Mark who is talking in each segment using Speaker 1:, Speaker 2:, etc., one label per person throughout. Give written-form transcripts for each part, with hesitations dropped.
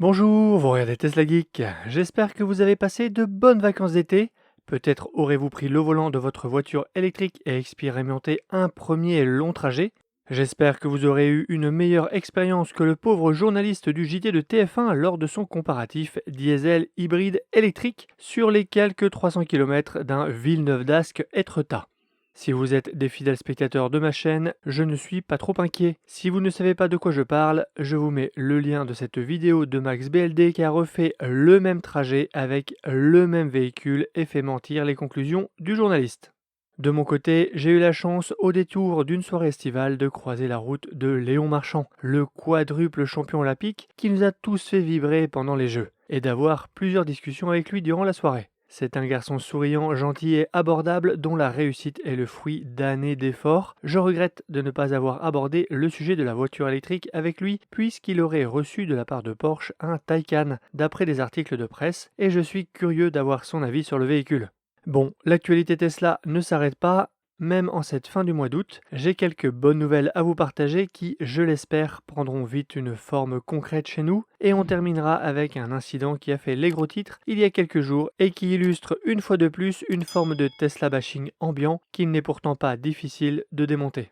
Speaker 1: Bonjour, vous regardez Tesla Geek. J'espère que vous avez passé de bonnes vacances d'été. Peut-être aurez-vous pris le volant de votre voiture électrique et expérimenté un premier long trajet. J'espère que vous aurez eu une meilleure expérience que le pauvre journaliste du JT de TF1 lors de son comparatif diesel hybride électrique sur les quelques 300 km d'un Villeneuve d'Ascq Étretat. Si vous êtes des fidèles spectateurs de ma chaîne, je ne suis pas trop inquiet. Si vous ne savez pas de quoi je parle, je vous mets le lien de cette vidéo de Max BLD qui a refait le même trajet avec le même véhicule et fait mentir les conclusions du journaliste. De mon côté, j'ai eu la chance, au détour d'une soirée estivale, de croiser la route de Léon Marchand, le quadruple champion olympique qui nous a tous fait vibrer pendant les Jeux, et d'avoir plusieurs discussions avec lui durant la soirée. C'est un garçon souriant, gentil et abordable dont la réussite est le fruit d'années d'efforts. Je regrette de ne pas avoir abordé le sujet de la voiture électrique avec lui puisqu'il aurait reçu de la part de Porsche un Taycan d'après des articles de presse et je suis curieux d'avoir son avis sur le véhicule. Bon, l'actualité Tesla ne s'arrête pas. Même en cette fin du mois d'août, j'ai quelques bonnes nouvelles à vous partager qui, je l'espère, prendront vite une forme concrète chez nous. Et on terminera avec un incident qui a fait les gros titres il y a quelques jours et qui illustre une fois de plus une forme de Tesla bashing ambiant qu'il n'est pourtant pas difficile de démonter.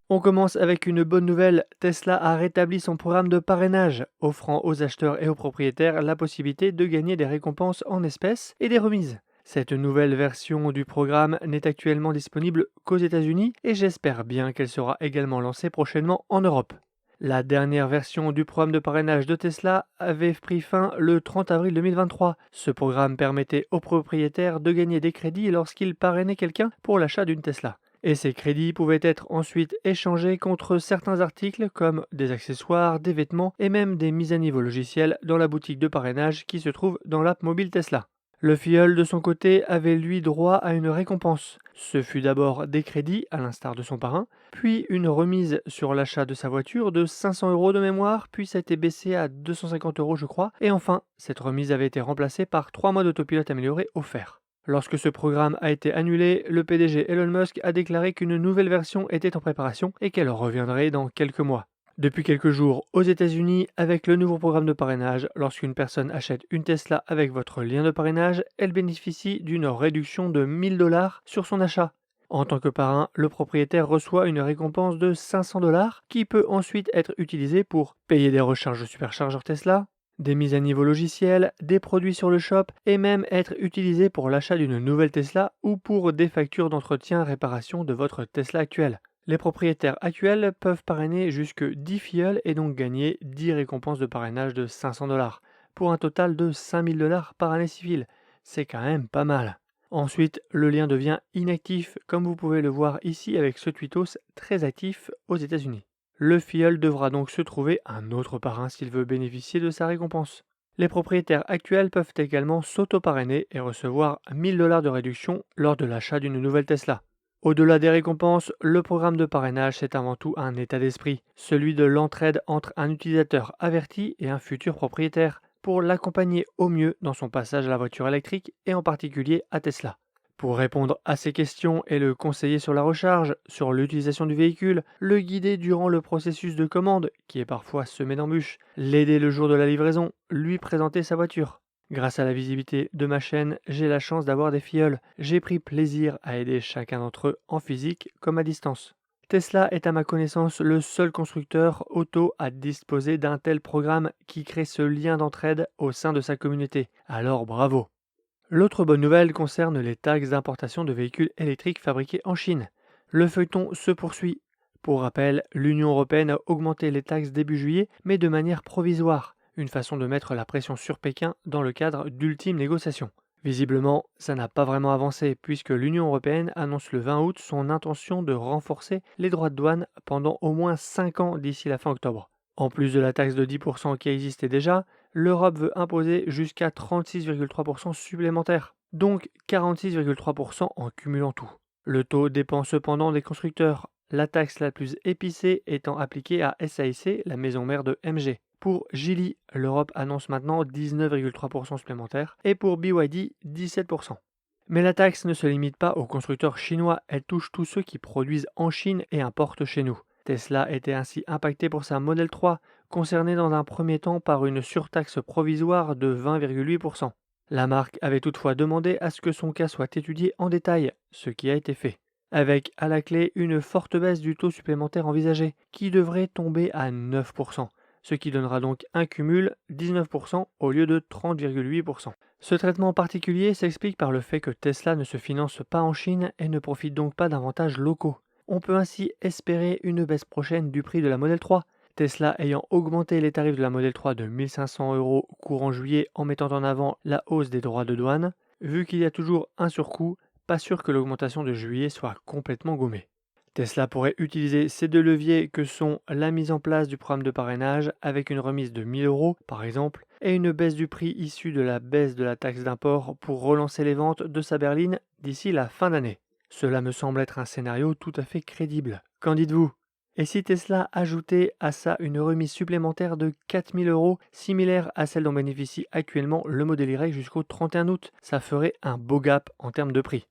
Speaker 1: On commence avec une bonne nouvelle, Tesla a rétabli son programme de parrainage, offrant aux acheteurs et aux propriétaires la possibilité de gagner des récompenses en espèces et des remises. Cette nouvelle version du programme n'est actuellement disponible qu'aux États-Unis et j'espère bien qu'elle sera également lancée prochainement en Europe. La dernière version du programme de parrainage de Tesla avait pris fin le 30 avril 2023. Ce programme permettait aux propriétaires de gagner des crédits lorsqu'ils parrainaient quelqu'un pour l'achat d'une Tesla. Et ces crédits pouvaient être ensuite échangés contre certains articles comme des accessoires, des vêtements et même des mises à niveau logicielles dans la boutique de parrainage qui se trouve dans l'app mobile Tesla. Le filleul de son côté avait lui droit à une récompense. Ce fut d'abord des crédits, à l'instar de son parrain, puis une remise sur l'achat de sa voiture de 500 € de mémoire, puis ça a été baissé à 250 € je crois, et enfin, cette remise avait été remplacée par 3 mois d'autopilote amélioré offerts. Lorsque ce programme a été annulé, le PDG Elon Musk a déclaré qu'une nouvelle version était en préparation et qu'elle reviendrait dans quelques mois. Depuis quelques jours, aux États-Unis, avec le nouveau programme de parrainage, lorsqu'une personne achète une Tesla avec votre lien de parrainage, elle bénéficie d'une réduction de 1000 $ sur son achat. En tant que parrain, le propriétaire reçoit une récompense de 500 $ qui peut ensuite être utilisée pour payer des recharges de superchargeurs Tesla, des mises à niveau logicielles, des produits sur le shop et même être utilisée pour l'achat d'une nouvelle Tesla ou pour des factures d'entretien-réparation de votre Tesla actuelle. Les propriétaires actuels peuvent parrainer jusque 10 filleuls et donc gagner 10 récompenses de parrainage de 500 $ pour un total de 5000 $ par année civile. C'est quand même pas mal. Ensuite, le lien devient inactif, comme vous pouvez le voir ici avec ce tweetos très actif aux États-Unis. Le filleul devra donc se trouver un autre parrain s'il veut bénéficier de sa récompense. Les propriétaires actuels peuvent également s'auto-parrainer et recevoir 1000 $ de réduction lors de l'achat d'une nouvelle Tesla. Au-delà des récompenses, le programme de parrainage, c'est avant tout un état d'esprit, celui de l'entraide entre un utilisateur averti et un futur propriétaire, pour l'accompagner au mieux dans son passage à la voiture électrique et en particulier à Tesla. Pour répondre à ces questions et le conseiller sur la recharge, sur l'utilisation du véhicule, le guider durant le processus de commande, qui est parfois semé d'embûches, l'aider le jour de la livraison, lui présenter sa voiture. Grâce à la visibilité de ma chaîne, j'ai la chance d'avoir des filleuls. J'ai pris plaisir à aider chacun d'entre eux en physique comme à distance. Tesla est à ma connaissance le seul constructeur auto à disposer d'un tel programme qui crée ce lien d'entraide au sein de sa communauté. Alors bravo! L'autre bonne nouvelle concerne les taxes d'importation de véhicules électriques fabriqués en Chine. Le feuilleton se poursuit. Pour rappel, l'Union européenne a augmenté les taxes début juillet, mais de manière provisoire, une façon de mettre la pression sur Pékin dans le cadre d'ultimes négociations. Visiblement, ça n'a pas vraiment avancé puisque l'Union européenne annonce le 20 août son intention de renforcer les droits de douane pendant au moins 5 ans d'ici la fin octobre. En plus de la taxe de 10% qui existait déjà, l'Europe veut imposer jusqu'à 36,3% supplémentaires, donc 46,3% en cumulant tout. Le taux dépend cependant des constructeurs, la taxe la plus épicée étant appliquée à SAIC, la maison mère de MG. Pour Geely, l'Europe annonce maintenant 19,3% supplémentaires et pour BYD, 17%. Mais la taxe ne se limite pas aux constructeurs chinois, elle touche tous ceux qui produisent en Chine et importent chez nous. Tesla était ainsi impacté pour sa Model 3, concernée dans un premier temps par une surtaxe provisoire de 20,8%. La marque avait toutefois demandé à ce que son cas soit étudié en détail, ce qui a été fait. Avec à la clé une forte baisse du taux supplémentaire envisagé, qui devrait tomber à 9%, ce qui donnera donc un cumul 19% au lieu de 30,8%. Ce traitement particulier s'explique par le fait que Tesla ne se finance pas en Chine et ne profite donc pas d'avantages locaux. On peut ainsi espérer une baisse prochaine du prix de la Model 3, Tesla ayant augmenté les tarifs de la Model 3 de 1 500 € courant juillet en mettant en avant la hausse des droits de douane. Vu qu'il y a toujours un surcoût, pas sûr que l'augmentation de juillet soit complètement gommée. Tesla pourrait utiliser ces deux leviers que sont la mise en place du programme de parrainage avec une remise de 1 000 € par exemple et une baisse du prix issue de la baisse de la taxe d'import pour relancer les ventes de sa berline d'ici la fin d'année. Cela me semble être un scénario tout à fait crédible. Qu'en dites-vous? Et si Tesla ajoutait à ça une remise supplémentaire de 4 000 €, similaire à celle dont bénéficie actuellement le Model Y jusqu'au 31 août, ça ferait un beau gap en termes de prix.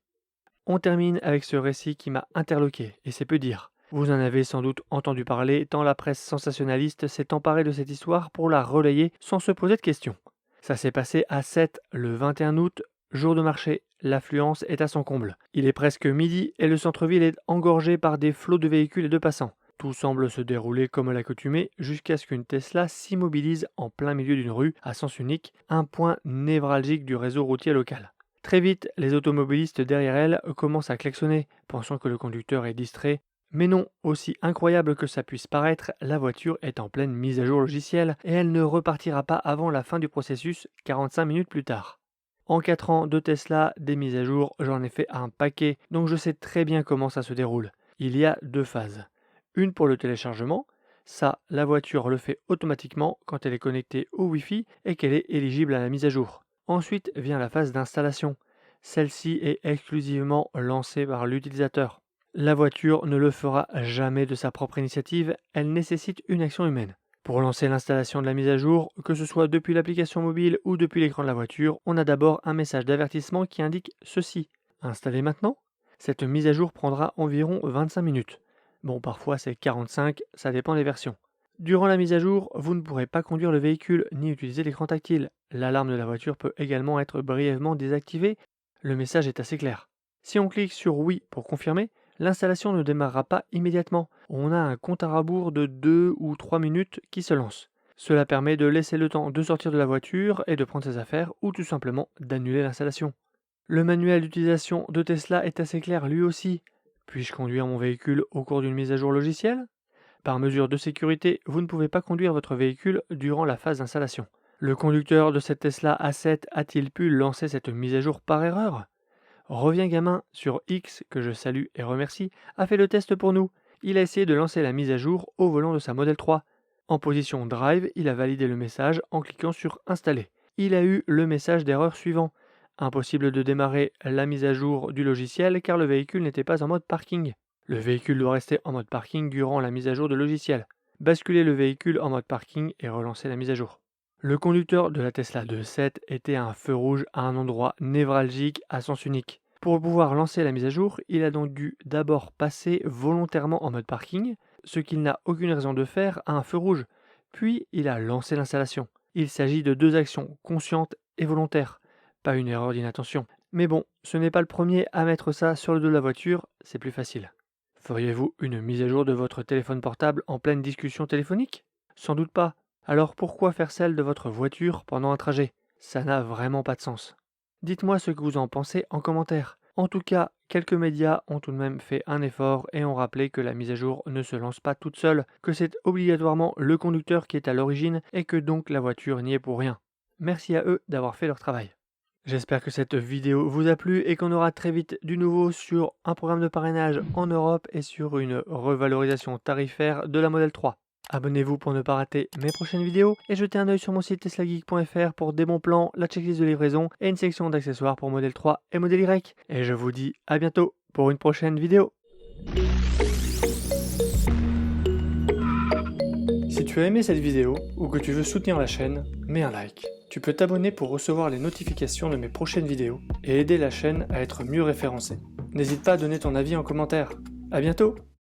Speaker 1: On termine avec ce récit qui m'a interloqué, et c'est peu dire. Vous en avez sans doute entendu parler, tant la presse sensationnaliste s'est emparée de cette histoire pour la relayer sans se poser de questions. Ça s'est passé à Sète le 21 août, jour de marché. L'affluence est à son comble. Il est presque midi et le centre-ville est engorgé par des flots de véhicules et de passants. Tout semble se dérouler comme à l'accoutumée jusqu'à ce qu'une Tesla s'immobilise en plein milieu d'une rue à sens unique, un point névralgique du réseau routier local. Très vite, les automobilistes derrière elle commencent à klaxonner, pensant que le conducteur est distrait. Mais non, aussi incroyable que ça puisse paraître, la voiture est en pleine mise à jour logicielle et elle ne repartira pas avant la fin du processus, 45 minutes plus tard. En 4 ans de Tesla, des mises à jour, j'en ai fait un paquet, donc je sais très bien comment ça se déroule. Il y a 2 phases. Une pour le téléchargement, ça, la voiture le fait automatiquement quand elle est connectée au Wi-Fi et qu'elle est éligible à la mise à jour. Ensuite vient la phase d'installation. Celle-ci est exclusivement lancée par l'utilisateur. La voiture ne le fera jamais de sa propre initiative, elle nécessite une action humaine. Pour lancer l'installation de la mise à jour, que ce soit depuis l'application mobile ou depuis l'écran de la voiture, on a d'abord un message d'avertissement qui indique ceci. Installez maintenant. Cette mise à jour prendra environ 25 minutes. Bon, parfois c'est 45, ça dépend des versions. Durant la mise à jour, vous ne pourrez pas conduire le véhicule ni utiliser l'écran tactile. L'alarme de la voiture peut également être brièvement désactivée. Le message est assez clair. Si on clique sur oui pour confirmer, l'installation ne démarrera pas immédiatement. On a un compte à rebours de 2 ou 3 minutes qui se lance. Cela permet de laisser le temps de sortir de la voiture et de prendre ses affaires ou tout simplement d'annuler l'installation. Le manuel d'utilisation de Tesla est assez clair lui aussi. Puis-je conduire mon véhicule au cours d'une mise à jour logicielle? Par mesure de sécurité, vous ne pouvez pas conduire votre véhicule durant la phase d'installation. Le conducteur de cette Tesla A7 a-t-il pu lancer cette mise à jour par erreur? Revient Gamin sur X, que je salue et remercie, a fait le test pour nous. Il a essayé de lancer la mise à jour au volant de sa Model 3. En position Drive, il a validé le message en cliquant sur Installer. Il a eu le message d'erreur suivant. Impossible de démarrer la mise à jour du logiciel car le véhicule n'était pas en mode parking. Le véhicule doit rester en mode parking durant la mise à jour de logiciel. Basculer le véhicule en mode parking et relancer la mise à jour. Le conducteur de la Tesla 2.7 était à un feu rouge à un endroit névralgique à sens unique. Pour pouvoir lancer la mise à jour, il a donc dû d'abord passer volontairement en mode parking, ce qu'il n'a aucune raison de faire à un feu rouge. Puis il a lancé l'installation. Il s'agit de 2 actions conscientes et volontaires, pas une erreur d'inattention. Mais bon, ce n'est pas le premier à mettre ça sur le dos de la voiture, c'est plus facile. Feriez-vous une mise à jour de votre téléphone portable en pleine discussion téléphonique? Sans doute pas. Alors pourquoi faire celle de votre voiture pendant un trajet? Ça n'a vraiment pas de sens. Dites-moi ce que vous en pensez en commentaire. En tout cas, quelques médias ont tout de même fait un effort et ont rappelé que la mise à jour ne se lance pas toute seule, que c'est obligatoirement le conducteur qui est à l'origine et que donc la voiture n'y est pour rien. Merci à eux d'avoir fait leur travail. J'espère que cette vidéo vous a plu et qu'on aura très vite du nouveau sur un programme de parrainage en Europe et sur une revalorisation tarifaire de la Model 3. Abonnez-vous pour ne pas rater mes prochaines vidéos et jetez un œil sur mon site teslageek.fr pour des bons plans, la checklist de livraison et une section d'accessoires pour Model 3 et Model Y. Et je vous dis à bientôt pour une prochaine vidéo. Si tu tu as aimé cette vidéo ou que tu veux soutenir la chaîne, mets un like. Tu peux t'abonner pour recevoir les notifications de mes prochaines vidéos et aider la chaîne à être mieux référencée. N'hésite pas à donner ton avis en commentaire. À bientôt!